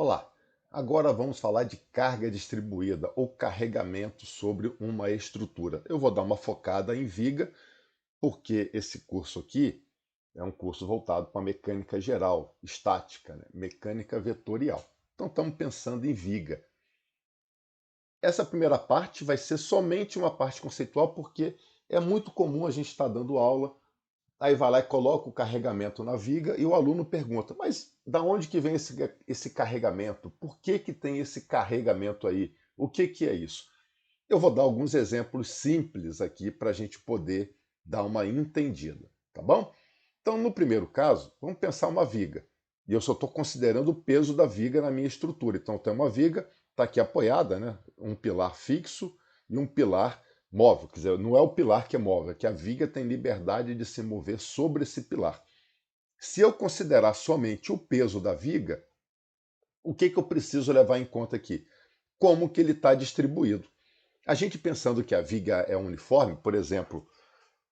Olá, agora vamos falar de carga distribuída ou carregamento sobre uma estrutura. Eu vou dar uma focada em viga, porque esse curso aqui é um curso voltado para mecânica geral, estática, né? Mecânica vetorial. Então estamos pensando em viga. Essa primeira parte vai ser somente uma parte conceitual, porque é muito comum a gente estar dando aula. Aí vai lá e coloca o carregamento na viga e o aluno pergunta, mas da onde que vem esse carregamento? Por que que tem esse carregamento aí? O que que é isso? Eu vou dar alguns exemplos simples aqui para a gente poder dar uma entendida, tá bom? Então, no primeiro caso, vamos pensar uma viga. E eu só estou considerando o peso da viga na minha estrutura. Então, tem uma viga, está aqui apoiada, né? Um pilar fixo e um pilar móvel. Quer dizer, não é o pilar que é móvel, é que a viga tem liberdade de se mover sobre esse pilar. Se eu considerar somente o peso da viga, o que, que eu preciso levar em conta aqui? Como que ele está distribuído. A gente pensando que a viga é uniforme, por exemplo,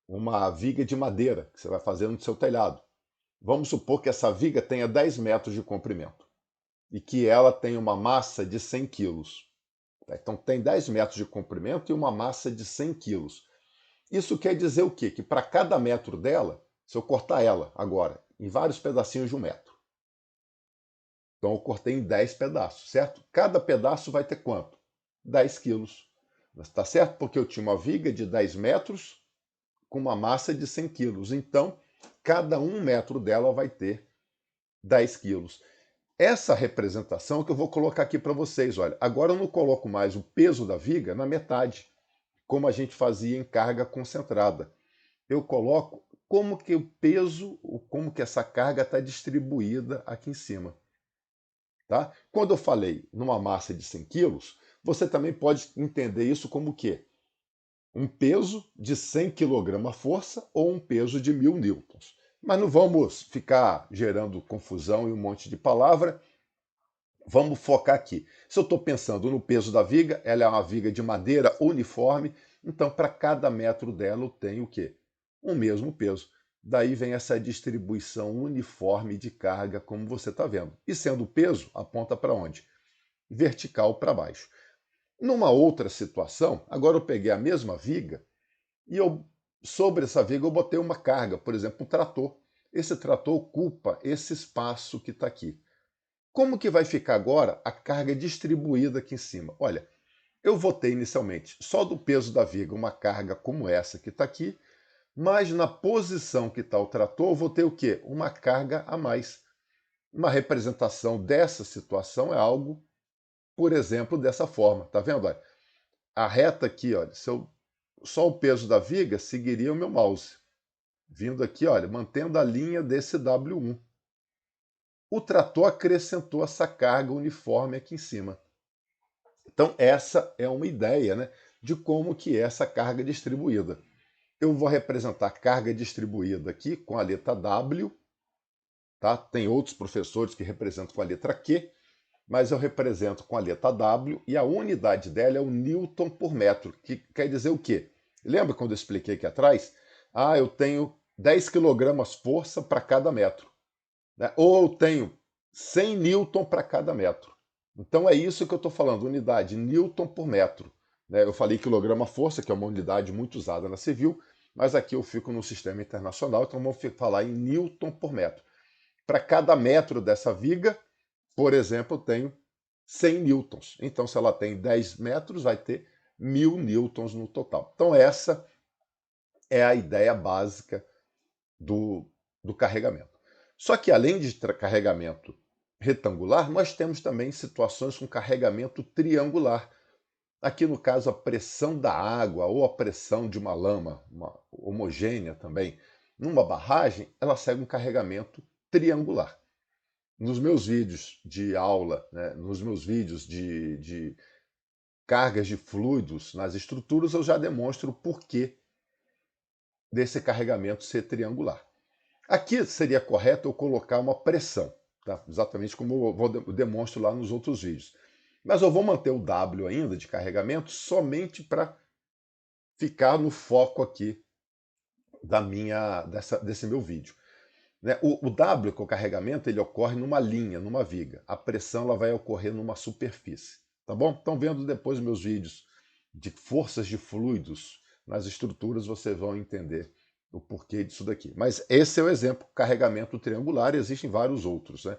uma viga de madeira que você vai fazer no seu telhado. Vamos supor que essa viga tenha 10 metros de comprimento e que ela tenha uma massa de 100 quilos. Então tem 10 metros de comprimento e uma massa de 100 quilos. Isso quer dizer o quê? Que para cada metro dela, se eu cortar ela agora em vários pedacinhos de 1 metro, então eu cortei em 10 pedaços, certo? Cada pedaço vai ter quanto? 10 quilos. Está certo? Porque eu tinha uma viga de 10 metros com uma massa de 100 quilos. Então, cada 1 metro dela vai ter 10 quilos. Essa representação que eu vou colocar aqui para vocês, olha. Agora eu não coloco mais o peso da viga na metade, como a gente fazia em carga concentrada. Eu coloco como que o peso, como que essa carga está distribuída aqui em cima. Tá? Quando eu falei numa massa de 100 quilos, você também pode entender isso como o quê? Um peso de 100 kg força ou um peso de 1000 newtons. Mas não vamos ficar gerando confusão e um monte de palavra. Vamos focar aqui. Se eu estou pensando no peso da viga, ela é uma viga de madeira uniforme, então para cada metro dela eu tenho o quê? O mesmo peso. Daí vem essa distribuição uniforme de carga, como você está vendo. E sendo o peso, aponta para onde? Vertical para baixo. Numa outra situação, agora eu peguei a mesma viga e sobre essa viga eu botei uma carga, por exemplo, um trator. Esse trator ocupa esse espaço que está aqui. Como que vai ficar agora a carga distribuída aqui em cima? Olha, eu vou ter inicialmente só do peso da viga uma carga como essa que está aqui, mas na posição que está o trator eu vou ter o quê? Uma carga a mais. Uma representação dessa situação é algo, por exemplo, dessa forma. Tá vendo? Olha, a reta aqui, olha, só o peso da viga seguiria o meu mouse. Vindo aqui, olha, mantendo a linha desse W1. O trator acrescentou essa carga uniforme aqui em cima. Então, essa é uma ideia, né, de como que é essa carga distribuída. Eu vou representar carga distribuída aqui com a letra W, tá? Tem outros professores que representam com a letra Q, mas eu represento com a letra W e a unidade dela é o Newton por metro, que quer dizer o quê? Lembra quando eu expliquei aqui atrás? Ah, eu tenho 10 quilogramas força para cada metro, né? Ou eu tenho 100 newton para cada metro. Então é isso que eu estou falando, unidade newton por metro. Né? Eu falei quilograma força, que é uma unidade muito usada na civil, mas aqui eu fico no sistema internacional, então vamos falar em newton por metro. Para cada metro dessa viga, por exemplo, eu tenho 100 newtons. Então, se ela tem 10 metros, vai ter 1000 newtons no total. Então, essa é a ideia básica do carregamento. Só que, além de carregamento retangular, nós temos também situações com carregamento triangular. Aqui, no caso, a pressão da água ou a pressão de uma lama, uma homogênea também, numa barragem, ela segue um carregamento triangular. Nos meus vídeos de aula, né, nos meus vídeos de cargas de fluidos nas estruturas, eu já demonstro o porquê desse carregamento ser triangular. Aqui seria correto eu colocar uma pressão, tá? Exatamente como eu demonstro lá nos outros vídeos. Mas eu vou manter o W ainda de carregamento somente para ficar no foco aqui desse meu vídeo. né? O W, que é o carregamento, ele ocorre numa linha, numa viga. A pressão ela vai ocorrer numa superfície. Tá bom? Então, vendo depois meus vídeos de forças de fluidos nas estruturas, vocês vão entender o porquê disso daqui. Mas esse é o exemplo, carregamento triangular, e existem vários outros, né?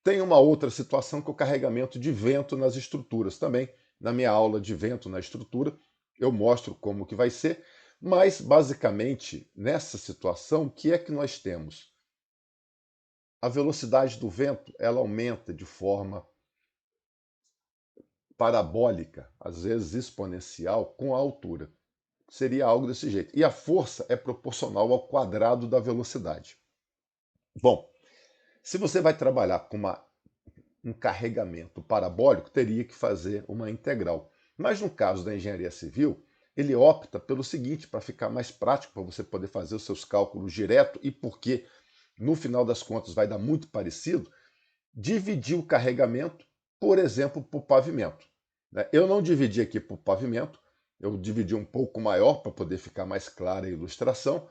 Tem uma outra situação que é o carregamento de vento nas estruturas também. Na minha aula de vento na estrutura, eu mostro como que vai ser, mas basicamente nessa situação, o que é que nós temos? A velocidade do vento ela aumenta de forma parabólica, às vezes exponencial, com a altura. Seria algo desse jeito. E a força é proporcional ao quadrado da velocidade. Bom, se você vai trabalhar com um carregamento parabólico, teria que fazer uma integral. Mas no caso da engenharia civil, ele opta pelo seguinte, para ficar mais prático, para você poder fazer os seus cálculos direto e porque no final das contas vai dar muito parecido, dividir o carregamento, por exemplo, por pavimento. Eu não dividi aqui por pavimento, eu dividi um pouco maior para poder ficar mais clara a ilustração,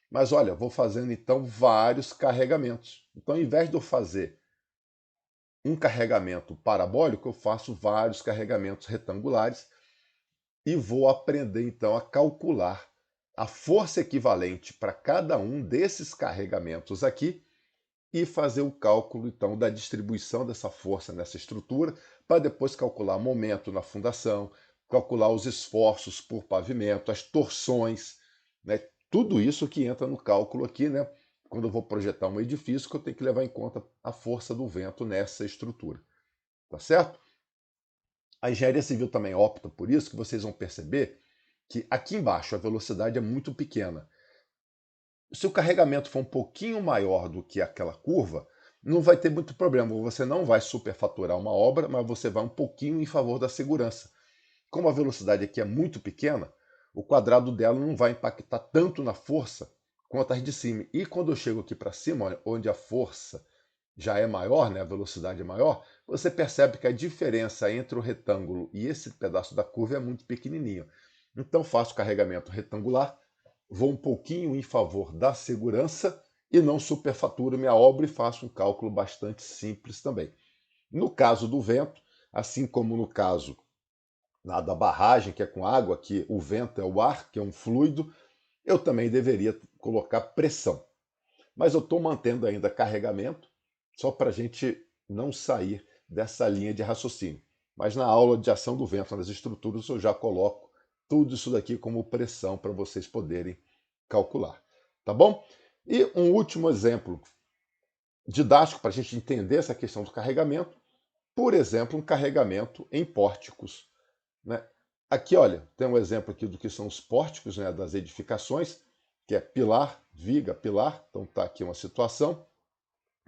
mas olha, vou fazendo então vários carregamentos. Então, ao invés de eu fazer um carregamento parabólico, eu faço vários carregamentos retangulares e vou aprender então a calcular a força equivalente para cada um desses carregamentos aqui e fazer o cálculo então da distribuição dessa força nessa estrutura, para depois calcular momento na fundação, calcular os esforços por pavimento, as torções, né? Tudo isso que entra no cálculo aqui, né? Quando eu vou projetar um edifício, que eu tenho que levar em conta a força do vento nessa estrutura. Tá certo? A engenharia civil também opta por isso, que vocês vão perceber que aqui embaixo a velocidade é muito pequena. Se o carregamento for um pouquinho maior do que aquela curva, não vai ter muito problema. Você não vai superfaturar uma obra, mas você vai um pouquinho em favor da segurança. Como a velocidade aqui é muito pequena, o quadrado dela não vai impactar tanto na força quanto as de cima. E quando eu chego aqui para cima, onde a força já é maior, né, a velocidade é maior, você percebe que a diferença entre o retângulo e esse pedaço da curva é muito pequenininho. Então faço carregamento retangular, vou um pouquinho em favor da segurança e não superfaturo minha obra e faço um cálculo bastante simples também. No caso do vento, assim como no caso da barragem, que é com água, que o vento é o ar, que é um fluido, eu também deveria colocar pressão. Mas eu estou mantendo ainda carregamento, só para a gente não sair dessa linha de raciocínio. Mas na aula de ação do vento nas estruturas eu já coloco tudo isso daqui como pressão para vocês poderem calcular. Tá bom? E um último exemplo didático para a gente entender essa questão do carregamento, por exemplo, um carregamento em pórticos, né? Aqui, olha, tem um exemplo aqui do que são os pórticos, né, das edificações, que é pilar, viga, pilar. Então está aqui uma situação,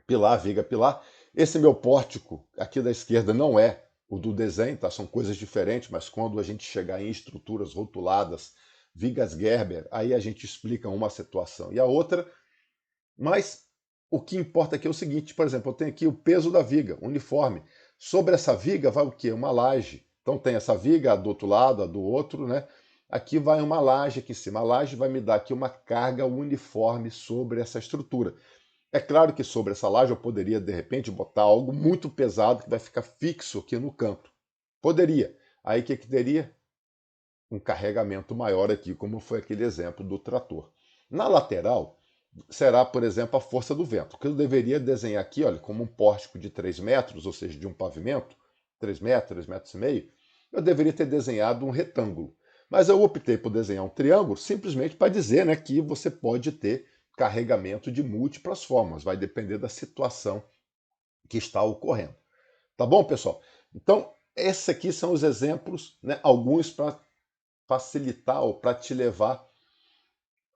pilar, viga, pilar. Esse meu pórtico aqui da esquerda não é o do desenho, tá? São coisas diferentes, mas quando a gente chegar em estruturas rotuladas, vigas Gerber, aí a gente explica uma situação e a outra, mas o que importa aqui é o seguinte, por exemplo, eu tenho aqui o peso da viga, uniforme. Sobre essa viga vai o quê? Uma laje. Então tem essa viga, a do outro lado, a do outro, né? Aqui vai uma laje aqui em cima. A laje vai me dar aqui uma carga uniforme sobre essa estrutura. É claro que sobre essa laje eu poderia, de repente, botar algo muito pesado que vai ficar fixo aqui no canto. Poderia. Aí o que teria? Um carregamento maior aqui, como foi aquele exemplo do trator. Na lateral, será, por exemplo, a força do vento, que eu deveria desenhar aqui, olha, como um pórtico de 3 metros, ou seja, de um pavimento, 3 metros, 3 metros e meio, eu deveria ter desenhado um retângulo. Mas eu optei por desenhar um triângulo simplesmente para dizer, né, que você pode ter carregamento de múltiplas formas, vai depender da situação que está ocorrendo. Tá bom, pessoal? Então, esses aqui são os exemplos, né, alguns para facilitar ou para te levar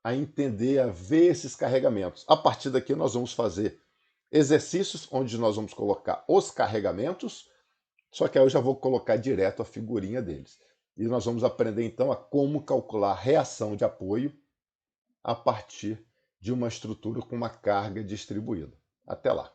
a entender, a ver esses carregamentos. A partir daqui nós vamos fazer exercícios onde nós vamos colocar os carregamentos, só que aí eu já vou colocar direto a figurinha deles. E nós vamos aprender então a como calcular a reação de apoio a partir de uma estrutura com uma carga distribuída. Até lá!